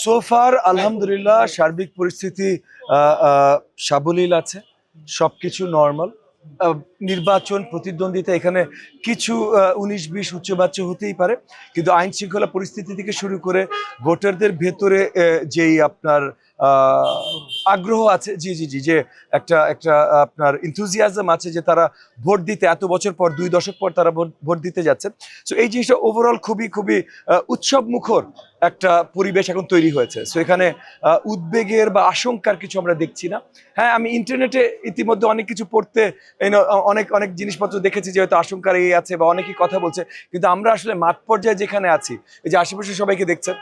সোফার আলহামদুলিল্লাহ সার্বিক পরিস্থিতি সাবলীল আছে, সবকিছু নর্মাল। নির্বাচন প্রতিদ্বন্দ্বিতা এখানে কিছু 19-20 উচ্চবাচ্য হতেই পারে, কিন্তু আইন শৃঙ্খলা পরিস্থিতি থেকে শুরু করে ভোটারদের ভেতরে যেই আপনার আগ্রহ আছে, জি জি জি যে একটা একটা আপনার ইনথুজিয়াজম আছে যে তারা ভোট দিতে এত বছর পর 2 দশক পর তারা ভোট দিতে যাচ্ছে। সো এই জিনিসটা ওভারঅল খুবই খুবই উৎসব মুখর একটা পরিবেশ এখন তৈরি হয়েছে। সো এখানে উদ্বেগের বা আশঙ্কার কিছু আমরা দেখছি না। হ্যাঁ, আমি ইন্টারনেটে ইতিমধ্যে অনেক কিছু পড়তে অনেক অনেক জিনিসপত্র দেখেছি যে হয়তো আশঙ্কার এই আছে বা অনেকেই কথা বলছে, কিন্তু আমরা আসলে মাঠ পর্যায়ে যেখানে আছি, এই যে আশেপাশে সবাইকে দেখছেন,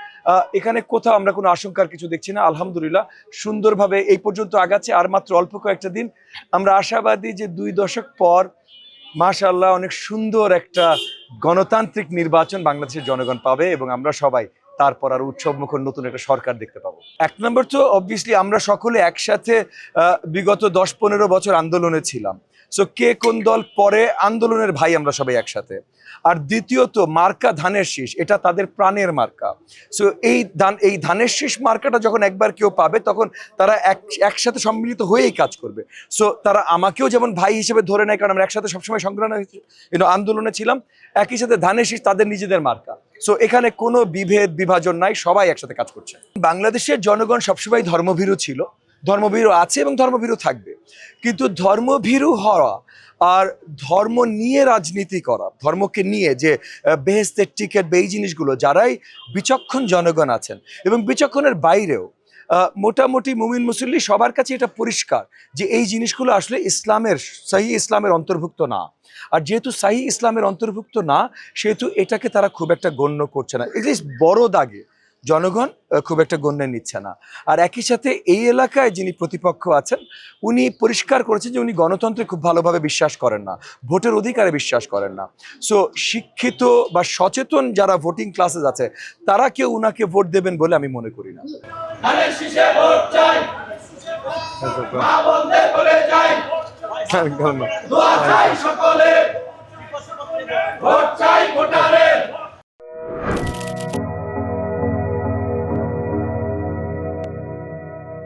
এখানে কোথাও আমরা কোনো আশঙ্কার কিছু দেখছি না। আলহামদুলিল্লাহ সুন্দরভাবে এই পর্যন্ত আগাচ্ছে। আর মাত্র অল্প কয়েকটা দিন, আমরা আশাবাদী যে 2 দশক পর মাশাআল্লাহ অনেক সুন্দর একটা গণতান্ত্রিক নির্বাচন বাংলাদেশের জনগণ পাবে এবং আমরা সবাই তারপর আর উৎসব মুখর নতুন একটা সরকার দেখতে পাবো। 1 নম্বর তো অবভিয়াসলি আমরা সকলে একসাথে বিগত 10-15 বছর আন্দোলনে ছিলাম। সো কে কোন দল পরে আন্দোলনের ভাই আমরা সবাই একসাথে। আর দ্বিতীয়ত মার্কা ধানের শীষ, এটা তাদের প্রাণের মার্কা। সো এই ধানের শীষ মার্কাটা যখন একবার কেউ পাবে তখন তারা একসাথে সম্মিলিত হয়েই কাজ করবে। সো তারা আমাকেও যেমন ভাই হিসেবে ধরে নেয়, কারণ আমরা একসাথে সবসময় সংগ্রামে আন্দোলনে ছিলাম, একই সাথে ধানের শীষ তাদের নিজেদের মার্কা। সো এখানে কোনো বিভাজন নাই, সবাই একসাথে কাজ করছে। বাংলাদেশের জনগণ সবসময় ধর্মভীরু ছিল, ধর্মভীরু আছে এবং ধর্মভীরু থাকবে, কিন্তু ধর্মভীরু হওয়া আর ধর্ম নিয়ে রাজনীতি করা, ধর্মকে নিয়ে যে বেহেস্তের টিকিট বা এই জিনিসগুলো, যারাই বিচক্ষণ জনগণ আছেন এবং বিচক্ষণের বাইরেও মোটামুটি মুমিন মুসল্লি সবার কাছে এটা পরিষ্কার যে এই জিনিসগুলো আসলে সহি ইসলামের অন্তর্ভুক্ত না। আর যেহেতু সহি ইসলামের অন্তর্ভুক্ত না, সেহেতু এটাকে তারা খুব একটা গণ্য করছে না, এটলিস্ট বড় দাগে জনগণ খুব একটা গণ্যে নিচ্ছে না। আর একই সাথে এই এলাকায় যিনি প্রতিপক্ষ আছেন, উনি পরিষ্কার করেছেন যে উনি গণতন্ত্রে খুব ভালোভাবে বিশ্বাস করেন না, ভোটের অধিকারে বিশ্বাস করেন না। সো শিক্ষিত বা সচেতন যারা ভোটিং ক্লাসেস আছে, তারা কেউ উনাকে ভোট দেবেন বলে আমি মনে করি না। সকলে